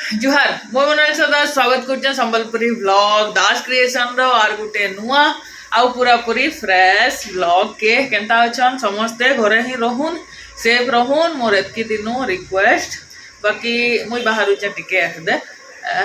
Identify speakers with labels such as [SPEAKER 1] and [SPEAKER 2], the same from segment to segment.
[SPEAKER 1] जुहार मो मन सदा स्वागत कर संबलपुरी व्लॉग दास क्रिएशन रो आर गुटे नुआ आउ पूरा पूरी फ्रेश व्लॉग के केंता अछन समस्ते घरे ही रहून सेफ रहून मोर एतकी दिनो रिक्वेस्ट बाकी मुई बाहर टिके दे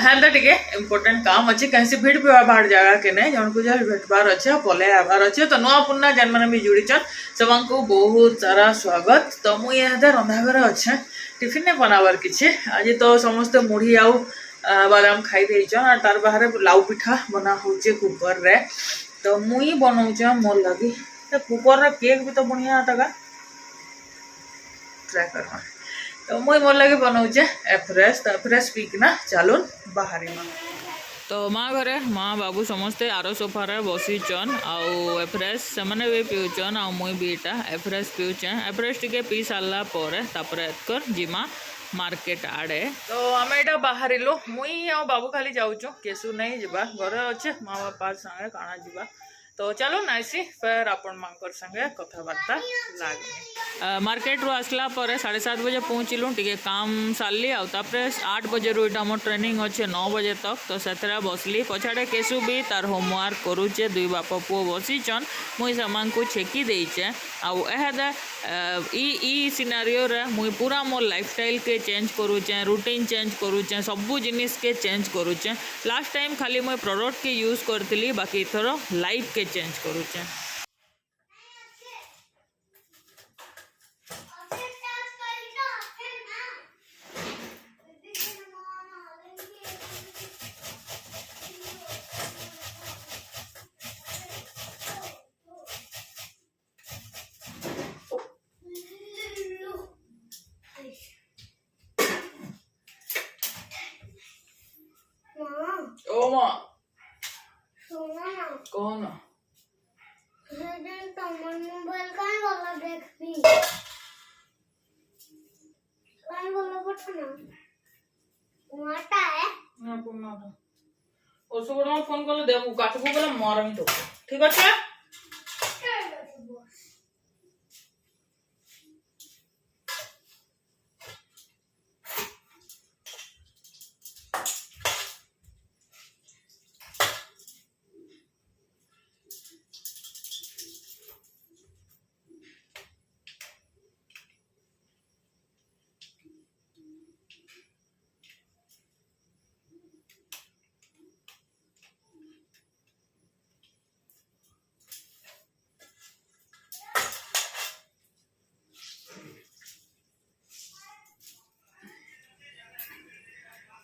[SPEAKER 1] हेंदा टिके इम्पोर्टेंट काम अच्छे कहीं भीड़ भी बाहर जगह के नहीं जन को जब भेटबार अच्छे पले आबार अच्छे तो नुआ पुन्ना जेन मैंने भी जुड़ीचन सबको बहुत सारा स्वागत तो मुई रंधाघर अच्छे टिफिन ने बनावर किछे आज तो समस्ते मुढ़ी आउ बादाम खाई देइछन और तार बाहर लाउ पिठा बना होचे कुकर रे तो मुई बनाउछ मोर लगी तो कुकर रे केक भी तो बढ़िया तका ट्राई करवा तो मुई मोर लगी बनाउछ फ्रेश पीकना चलून बाहरी मा तो माँ घरे माँ बाबू समस्ते आरो सोफार बसीचन आउ एफ्रेश से भी पीउचन आ मुई भी इटा एफ्रेश पीउचे एफ्रेश टिके पी सारा पर एतकर जिमा मार्केट आड़े तो आम यहाँ बाहर मुई आ बाबू खाली जाऊँ केसु नहीं जावा घरे अच्छे माँ बापा संगे काଣା जावा तो चलो नाइसी फिर आपण मांकर संगे कथबार्ता लागनी मार्केट रू आसला पर 7:30 बजे पहुँचलु टिके काम सारली आउे 8 बजे रू इटा मोर ट्रेनिंग अच्छे 9 बजे तक तो से बसली पछाड़े केसु भी तार होमवर्क करुचे दुई बाप पुओ बसीचन मुई समान को छेकी देचे आदे ई सिनारियो रे मुई पूरा मोर लाइफस्टाइल के चेंज करुचे रूटीन चेंज करुचे सबू जिनिस के चेंज करुचे लास्ट टाइम खाली मुई प्रोडक्ट के यूज करथिली बाकी थोड़ा लाइफ के चेंज करुचे ओ मां कौन
[SPEAKER 2] मोबाइल काहे वाला देखबी काहे वाला पठना माटा है
[SPEAKER 1] ना पुना ओसो बड़ा फोन कर देबू काटबू बोले मारमी तो ठीक আছে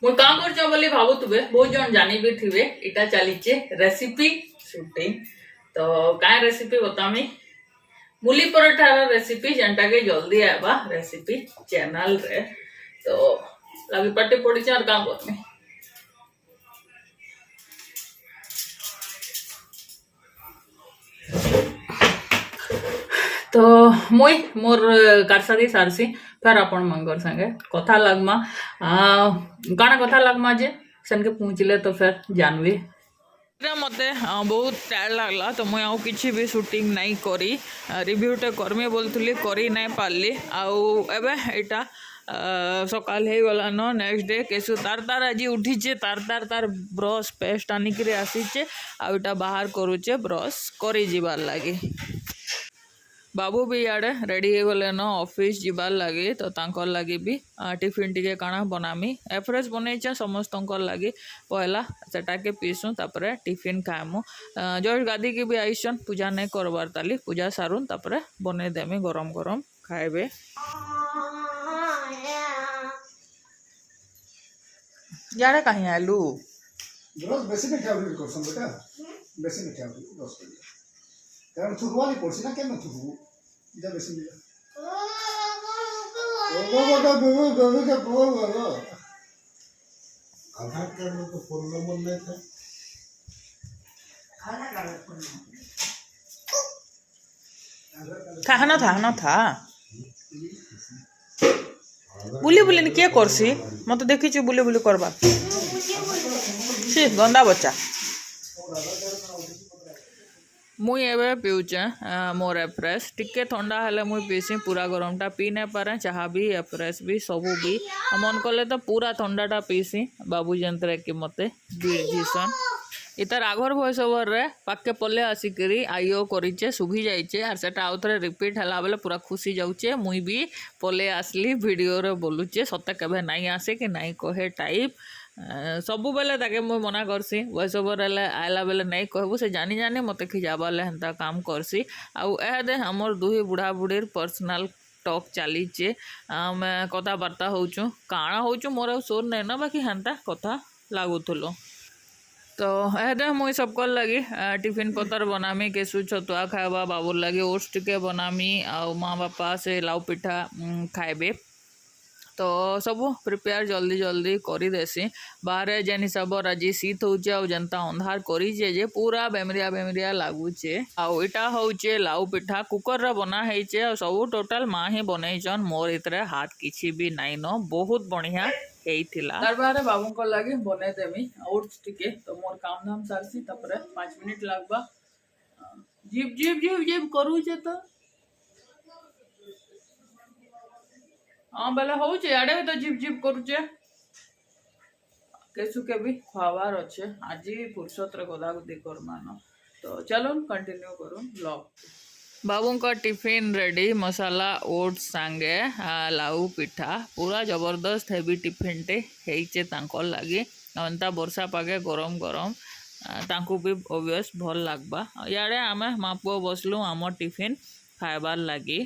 [SPEAKER 1] मुझे काम कर बोली भावुवे बहुत जन जानी भी थे इटा चलीचे रेसिपी शूटिंग तो क्या रेसिपी बतामी मूली पराठार रेसिपी जेनटा के जल्दी आवा रेसिपी चैनल रे तो लगी पार्टी पड़ी और काम करनी तो मुई मोर कारसारी सारसी फिर आपण मंगर संगे कथा लगमा काना कथा लगमा जे सनके पहुँचले तो फिर जानवी मत बहुत टायर्ड लगला तो मुझे आउ किसी भी शूटिंग नहीं करी रिव्यूटे करमी बोलती करी नहीं पारली आटा सकाल हो गला न नेक्स्ट डे केसु तार आज उठीचे तार ब्रश पेस्ट आनिक आसीचे आटा बाहर करुचे ब्रश करी जीवार लगी बाबू भी इे रेडी हो गले न ऑफिस जीवार लगे तो तांकर लगी भी टिफिन टिके काना बनामी एफ्रेश बनईचे समस्त लगी पहला सेटा के पीसू तापर टिफिन खाएमु जस्ट गादी के भी आईसन पूजा नहीं करवार ताली पूजा सारुन तापर बने देमी गरम गरम खाएबे यारे कहीं आलू
[SPEAKER 3] बेसी में क्या करसन बेटा बेसी में क्या 10 के कारण थुकवाली पड़सी ना केन थुकू इदा बेसी मिला ओ का बोल आधार कार्ड में तो फोन नंबर नहीं था
[SPEAKER 1] खाना था बुली बुली किए करसी मत देखी बुली बुली करबा सी गंदा बच्चा मुई एबे पिउचे मोर एफ्रेश टिके ठंडा हेले मुई पीसी पूरा गरमटा पी नहीं पारे चाह भी एफ्रेश भी सबू भी मन कले तो पूरा ठंडाटा पीसी बाबू जंतरे कि मते दिसन इतार आगर भॉइस ओवर रे पाके पले आसिकरी आइओ करिचे सुभी जाइचे आर सेटा आउ थरे रिपीट हला बेले पूरा खुशी जाउचे मुई भी पले आसली वीडियो रे बोलुचे सते केबे नहीं आसे कि नहीं कहे टाइप सबु बेले ताके मुई मना करसी वॉइस ओवर आइला बेले नहीं कहबू से जानी जानी मते खिजाबाले हेन्ता काम करसी आउ एदे हमर दुही बुढ़ा बुढ़ीर पर्सनल टॉक चलीचे आम कथबार्ता होचु काଣା होचु मोर सोर नहीं ना बाकी हेन्ता कथा लागुथलो तो एदे मुई सबको लगी टिफिन पतर बनामी केसु छतुआ खावा बाबूर लगी ओट्स टिके बनामी आ माँ बापा से लाउ पिठा खाइबे तो सबू प्रिपेयर जल्दी जल्दी करी देसी बाहर जेन हिसाब आज शीत होचे आ जनता अंधार करीचे जे पूरा बेमरिया बेमरिया लागुचे आउ इटा होचे लाउ पिठा कुकर रे बना हेचे आ सब टोटल माँ ही बनईचन मोर इतरे हाथ किछि भी नाइन बहुत बढ़िया हेइथिला तार बारे बाबू को लगी बने देमी ओट्स टिके तो मोर काम धाम सारसी तपरे 5 मिनिट लागबा जीप जीप जीप जीप करूचे तो हाँ बेले हूँ आड़े भी तो जीप जीप करुचे केसु के भी खुआवार अच्छे आज फुर्सत रे गदागदी करमान तो चलो कंटिन्यू करूँ ब्लॉग बाबू का टिफिन रेडी मसाला ओट्स सांगे लाउ पिठा पूरा जबरदस्त हेवी टिफिन टे हेइचे तांकर लागी अंता वर्षा पागे गरम गरम तांकु भी ऑब्वियस भल लागबा यारे आमे माँ पुओ बसलु आम टिफिन खाइबार लगी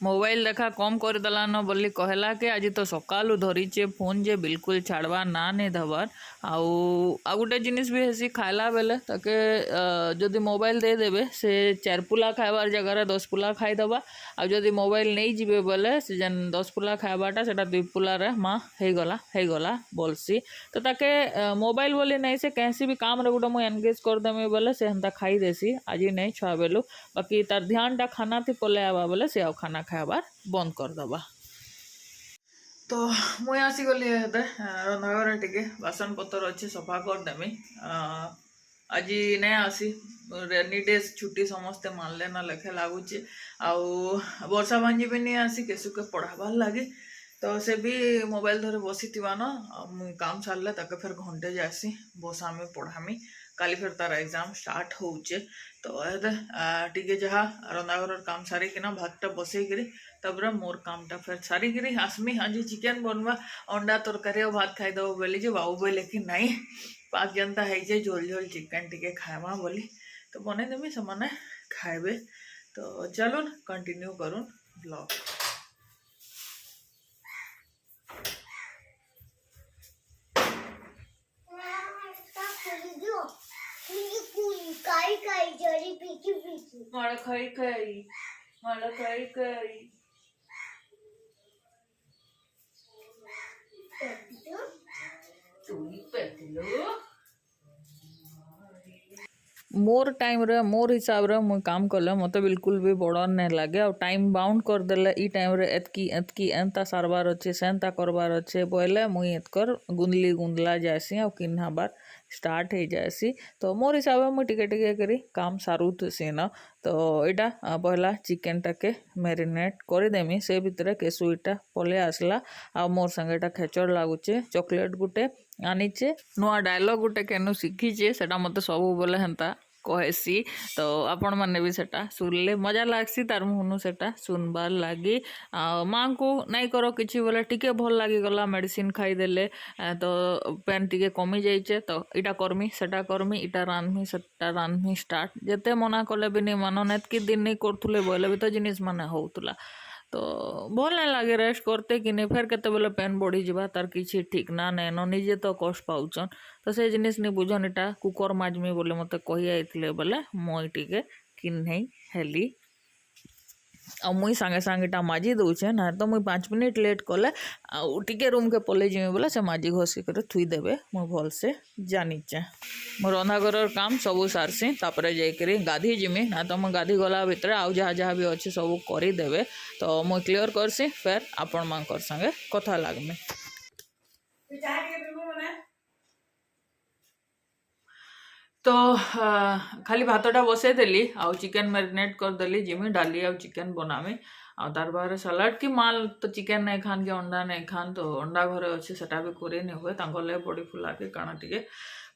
[SPEAKER 1] मोबाइल देखा कम कर देलान बोली कहला कि आज तो सकालू धरीचे फोन जे बिल्कुल छाड़वा ना नहीं धबार आउ गोटे जिनिस भी हेसी खाइला बेले ताके जदि मोबाइल दे देबे से 4 पुला खाइबार जगह 10 पुला खाईदबा आ जदि मोबाइल नहीं जीवे बोले से जेन 10 पुला खाइबाटा सेटा 2 पुला रे माँ हेगला बोलसी तो ताके मोबाइल बोली नहीं से कैसी भी काम रे गोटे मुझे एनगेज कर देमी बोले से हेन्ता खाई देसी आज नहीं छुआ बेलू बाकी तार ध्यानटा खाना थी पले आवा बोले से खाना खाइबार बंद कर दबा तो मुई आसीगली रंधाघर टिके बासन पतर अच्छे सफा करदेमी आज नहीं आसी रेनी डेज छुट्टी समस्ते मानले ना लेखे लगुचे आउ वर्षा भांजी भी नहीं आसी केसु के पढ़ाबार लगे तो से भी मोबाइल धरे बसी न मुई काम सारे ताके फिर घंटे जासी बसामी पढ़ामी काली फिर तार एग्जाम स्टार्ट होचे तो टिके जहाँ रंधाघर काम सारिकिना भातटा बसईकरी तबरे मोर कामटा फिर सारिकरी आसमी आज चिकेन बनवा अंडा तरकारी और भात खाईदेव बोली जे बाबू बोले कि नहीं पाक जनता है झोल झोल चिकेन टिके खाएमा बोली तो बने देमी से खाइबे तो चलो कंटिन्यू करूँ ब्लॉग मोर टाइम रे मोर हिसाब रे मुझे काम कले मत बिल्कुल भी बड़ नहीं लगे और टाइम बाउंड कर देले ई टाइम रे एतकी एंता सारबार अच्छे सेंता करबार अच्छे बोले मुई एतकर गुंदली गुंदला जासी और किन्हाबार स्टार्ट हो जासी तो मोर हिसाब से मुझे टिके टिके करी काम सारूथसी न तो इटा पहला चिकेन टाके मैरिनेट करदेमी से भितर केसु इटा पले आसला आ मोर संगे खेचड़ लगुचे चॉकलेट गुटे आनीचे नुआ डायलॉग गुटे केनु शिखीचे सेटा मते सब बोले हेन्ता कहसी तो आपण मैंने भी सेटा सुनले मजा लागसी तार मुहनु सेटा सुनबार लगी माँ को नहीं करो किसी बोले टिके भल लगी गला मेडिसिन खाईदेले तो पेन टिके कमी जाइए तो इटा करमी सेटा करमी इटा रांधमी सेटा रांधमी स्टार्ट जेते मना कले भी नहीं मानन एतकी दिन नहीं करथुले बोले भी तो जिनिस माने होउतला तो भल नहीं लगे रेस्ट करते कि नहीं फिर केते बेले पेन बढ़ी जावा तार किसी ठीक ना नैन निजे तो कष्ट पाउचन तो से जिनिस नहीं बुझन इटा कुकर माजमी बोले मते कही आइथिले बोले मुई टिके किन्हीं हेली आ मुई सांगे सांगे इटा माजी दौचे ना तो मुई 5 मिनिट लेट कले टिके रूम के पले जिमी बोले से माजी घसी कर थुई देबे मुई भल से जानीचे मोर रंधाघर काम सबू सारसी तापरे जाइकरी गाधी जिमी ना तो मुई गाधी गला भितर आउ जहाँ जहाँ भी अच्छे सब करदेवे तो मुई क्लियर करसी फिर आपण मांकर संगे कथा लागमी तो खाली भातटा बसई देली आउ चिकन मैरिनेट करदेली जिमी डाली आउ चिकन बनामी आ तार बाहर सलाड की माल तो चिकन नहीं खान के अंडा नहीं खान तो अंडा घरे अच्छे सेटा भी करे नहीं हुए तांको ले बड़ी फुला के काना टिके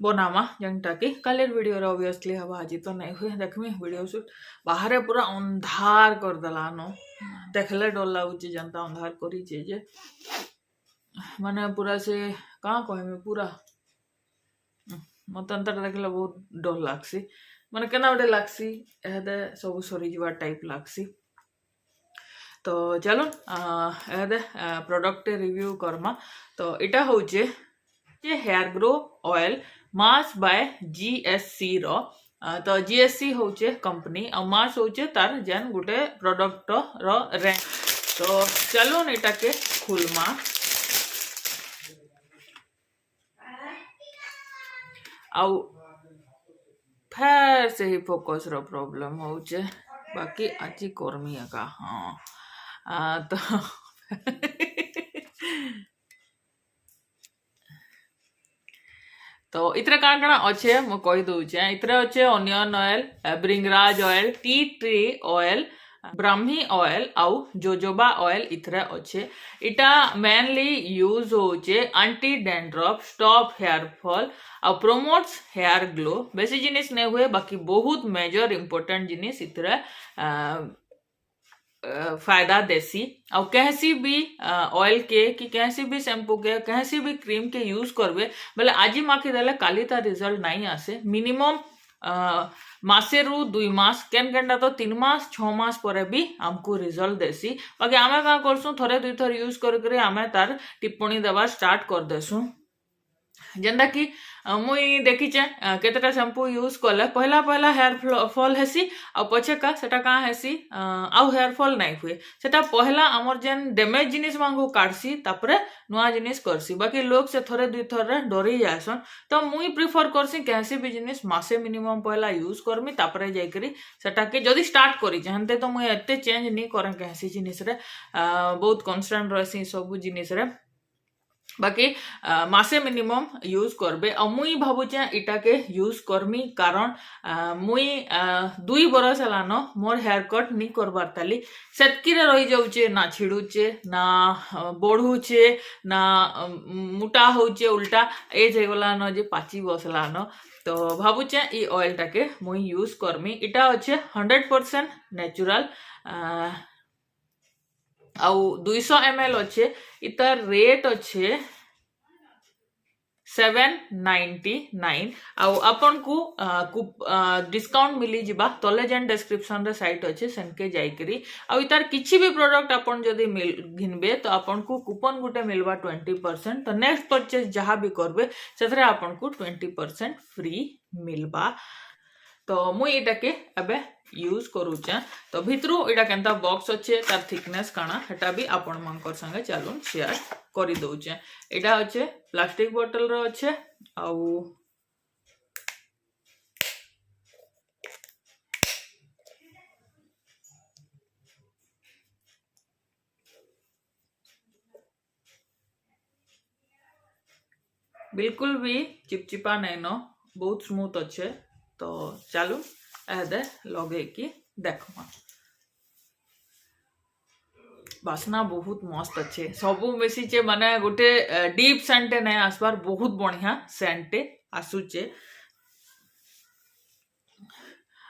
[SPEAKER 1] बनामा जेनटा कि कालिर वीडियो रे ऑब्वियसली हवा आज तो नहीं हुए देखमी वीडियो शूट बाहर पूरा अंधार कर देला नो देखले डर लागुची जनता अंधार करी जे माने पूरा से कहाँ कहमी पूरा मत अंतर देखले बहुत डर लागसी माने केना गोटे लागसी एहदे सब सरी जीवा टाइप लागसी तो चलो एहदे प्रोडक्ट रिव्यू करमा तो इटा होचे जे हेयर ग्रो ऑयल मास बाय जीएससी रो तो जीएससी होचे कंपनी और मास होचे तार जेन गोटे प्रोडक्ट रो रैंक तो चलो इटा के खुलमा आउ फेर से ही फोकस रो प्रॉब्लम होचे बाकी आज कर्मी का हाँ तो तो इतरे काण काण अच्छे मु कही दूचे इतरे अच्छे onion oil bhringraj oil tea tree oil Brahmi oil आउ जोजोबा ऑयल इतरे अच्छे इटा मेनली यूज होचे anti dandruff stop hair fall और प्रोमोट्स हेयर ग्लो बेसी जिनिस नहीं हुए बाकी बहुत मेजर इंपोर्टेंट जिनिस इतरे फायदा देसी और कैसी भी ऑयल के कि कैसी भी शैम्पू के कैसी भी क्रीम के यूज करबे बोले आज माखी देले काली ता रिजल्ट नहीं आसे मिनिमम मासे रु 2 मास केन केनटा तो 3 मास 6 मास पर भी हमको रिजल्ट देसी बाकी आमे का करसु थरे दुई थर यूज कर आमे तार टिप्पणी देवा स्टार्ट कर देसु जेनटा कि मुई देखीचे केतेटा शैम्पू यूज कले पहला पहला हेयर फॉल हेसी आ पछे का सेटा का हेसी आउ हेयर फॉल नहीं हुए सेटा पहला हमर जेन डैमेज जिनिस मांगो काटसी तापरे नुआ जिनिस करसी बाकी लोग से थरे दुई थर रे डरी जासन तो मुई प्रिफर करसी कैसी भी जिनिस मासे मिनिमम पहला यूज करमी तापरे जाइकरी सेटा के जदी स्टार्ट करी जानते तो मुई एते चेंज नहीं करे कैसी जिनिस रे बहुत कांस्टेंट रहसी सब जिनिस रे बाकी मासे मिनिमम यूज करबे और मुई भावुचे इटा के यूज करमी कारण मुई 2 बरस हलानो मोर हेयर कट नहीं करबार ताली सेतकी रे रही जाउचे ना छिड़ुचे ना बढ़ुचे ना मुटा होचे उल्टा एज हेगला न जे पाची बसला न तो भावुचे ई ऑयल टाके मुई यूज करमी इटा अच्छे 100% नेचुरल आउ 200 ml अच्छे इतार रेट अच्छे 799 आउ आपन को डिस्काउंट मिली जिबा तले जेन डिस्क्रिप्शन रे साइट अच्छे सेनके जाइकरी आउ इतार किछि भी प्रोडक्ट आपन जदी घिनबे तो आपन को कूपन गुटे मिलबा 20% तो नेक्स्ट परचेज जहाँ भी करबे सेथरे आपन को 20% फ्री मिलबा तो मुई इटा के अबे यूज करूचे तो भितरु इटा केनता बॉक्स अच्छे तार थिकनेस काना हेटा भी आपण मानकर संगे चालून शेयर करी दउचे इटा अच्छे प्लास्टिक बोतल रो अच्छे आउ बिल्कुल भी चिपचिपा नहीं न बहुत स्मूथ अच्छे तो चलो एदे लगे कि देखमा बासना बहुत मस्त अच्छे सबू मिशीचे माने गोटे डीप सेंटे नहीं आसबार बहुत बढ़िया सेंटे आसुचे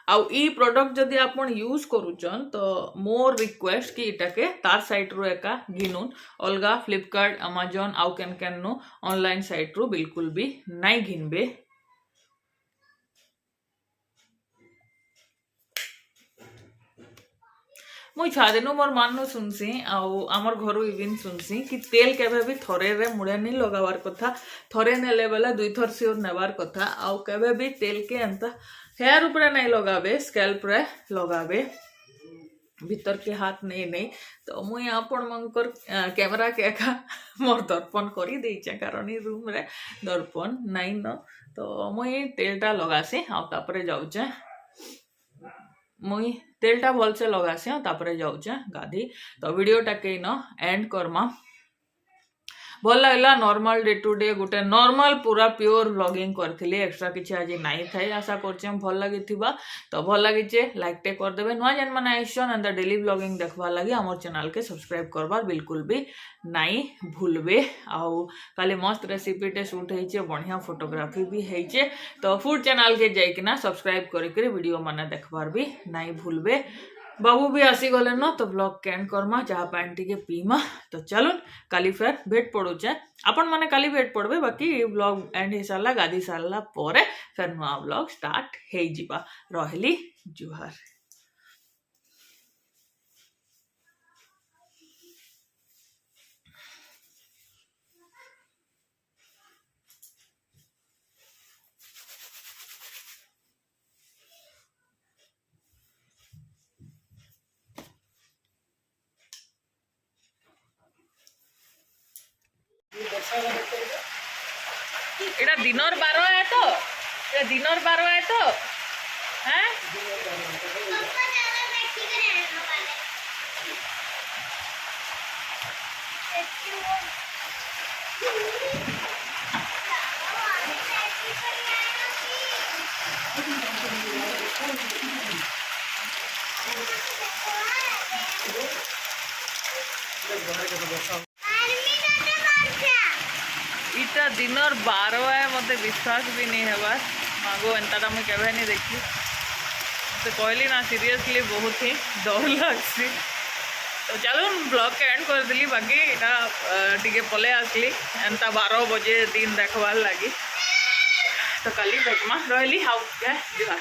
[SPEAKER 1] आउ ई प्रोडक्ट जदि आपण यूज करूचन तो मोर रिक्वेस्ट कि इटा के तार साइट रो एका गिनुन अलगा फ्लिपकार्ट अमेजन आउ केन केन नो ऑनलाइन साइट रो बिल्कुल भी नहीं घिनबे मुई छादेनु मोर माननु सुनसी आउ आमर घरु इविन सुनसी कि तेल केबे भी थरे रे मुड़े नहीं लगावार कथा थरे नेले बेला 2 थर सियोर नेवार कथा आउ केबे भी तेल के अंता हेयर ऊपर नहीं लगाबे स्कैल्प रे लगाबे भीतर के हाथ नहीं तो मुई आपण मंकर कैमरा के एका मोर दर्पण करी देइचे कारण ई रूम रे दर्पण नहीं न तो मुई तेलटा लगासी आ तापरे जाउचे मुई तेलटा भल से लगासी तापरे जाउचे गाधी तो वीडियोटा के न एंड करमा भल लगला नॉर्मल डे टू डे गोटे नॉर्मल पूरा प्योर व्लॉगिंग करथिली एक्स्ट्रा किछि आज नहीं थाई आशा करछे भल लागिथिबा तो भल लागिचे लाइक टे कर देबे नुआ जन माने आइछन एंड द डेली व्लॉगिंग देखबा लागि हमर चैनल के सब्सक्राइब करबार बिल्कुल भी नहीं भूलबे आउ काली मस्त रेसिपी टे शूट हेइचे बढ़िया फोटोग्राफी भी हेइचे तो फूड चैनल के जाइकिना सब्सक्राइब करके वीडियो माने देखबार भी नहीं भूलबे बाबू भी आसी गले न तो ब्लॉग कैंड करमा चाह पानी टी पीमा तो चलुन काली फेर भेट पड़ुचे आपण माने काली भेट पड़बे बाकी ब्लॉग एंड हो सारा गाधी सारा पर फेर नुआ ब्लॉग स्टार्ट हो जिबा रहली जुहार। এটা দিনর 12 है तो এটা দিনর 12 है तो हैं
[SPEAKER 2] पापा ज्यादा बैठी कर रहना वाले
[SPEAKER 1] इटा दिनर 12 है मते विश्वास भी नहीं है मागो एंता मुझे केवे नहीं देखी तो कहली ना सीरियसली बहुत ही डर लगसी तो चलो ब्लॉग के एंड कर दिली बाकी इटा टिके पले आसली एंता 12 बजे दिन देखवार लगी तो कल देखमा रही हाउ जुहार।